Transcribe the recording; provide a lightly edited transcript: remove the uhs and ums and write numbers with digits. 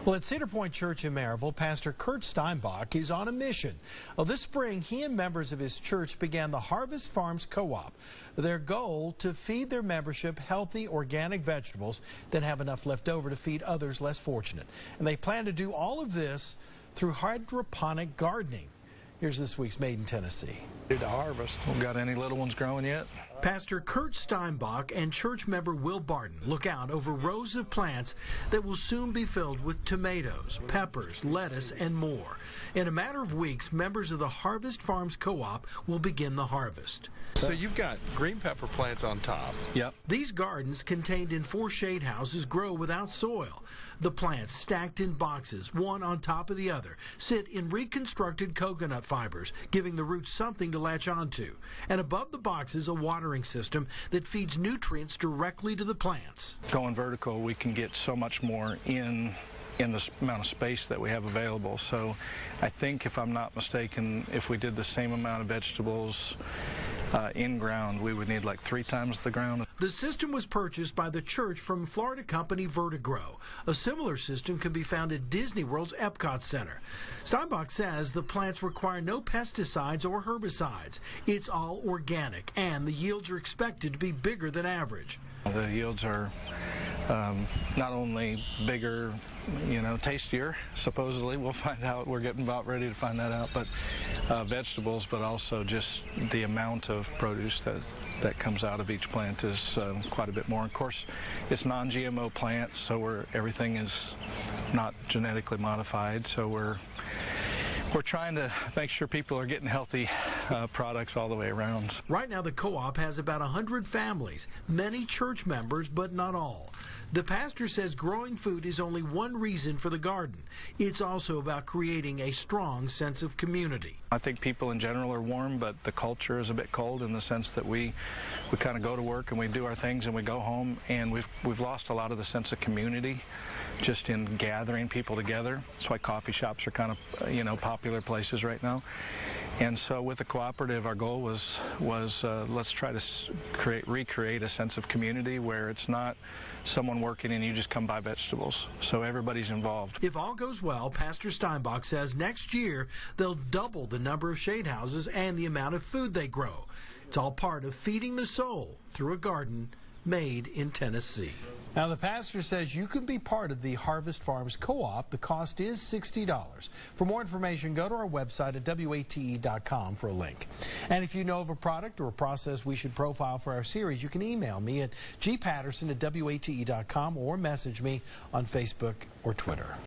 Well, at Cedar Point Church in Maryville, Pastor Kurt Steinbach is on a mission. Well, this spring, he and members of his church began the Harvest Farms Co-op. Their goal, to feed their membership healthy organic vegetables that have enough left over to feed others less fortunate. And they plan to do all of this through hydroponic gardening. Here's this week's Made in Tennessee. To harvest. Got any little ones growing yet? Pastor Kurt Steinbach and church member Will Barton look out over rows of plants that will soon be filled with tomatoes, peppers, lettuce, and more. In a matter of weeks, members of the Harvest Farms Co-op will begin the harvest. So you've got green pepper plants on top. Yep. These gardens, contained in 4 shade houses, grow without soil. The plants, stacked in boxes, one on top of the other, sit in reconstructed coconut fibers, giving the roots something to latch onto. And above the boxes, a watering system that feeds nutrients directly to the plants. Going vertical, we can get so much more in the amount of space that we have available. So I think, if I'm not mistaken, if we did the same amount of vegetables in ground, we would need like 3 times the ground. The system was purchased by the church from Florida company Vertigrow. A similar system can be found at Disney World's Epcot Center. Steinbach says the plants require no pesticides or herbicides. It's all organic, and the yields are expected to be bigger than average. The yields are not only bigger, tastier, supposedly. We'll find out. We're getting about ready to find that out. But vegetables, but also just the amount of produce that comes out of each plant is quite a bit more. Of course, it's non-GMO plants, so everything is not genetically modified. So we're trying to make sure people are getting healthy products all the way around. Right now, the co-op has about 100 families, many church members, but not all. The pastor says growing food is only one reason for the garden. It's also about creating a strong sense of community. I think people in general are warm, but the culture is a bit cold in the sense that we kind of go to work and we do our things and we go home, and we've lost a lot of the sense of community just in gathering people together. That's why coffee shops are kind of popular places right now. And so with the cooperative, our goal was let's try to recreate a sense of community where it's not someone working and you just come buy vegetables. So everybody's involved. If all goes well, Pastor Steinbach says next year they'll double the number of shade houses and the amount of food they grow. It's all part of feeding the soul through a garden made in Tennessee. Now, the pastor says you can be part of the Harvest Farms Co-op. The cost is $60. For more information, go to our website at wate.com for a link. And if you know of a product or a process we should profile for our series, you can email me at gpatterson@wate.com or message me on Facebook or Twitter.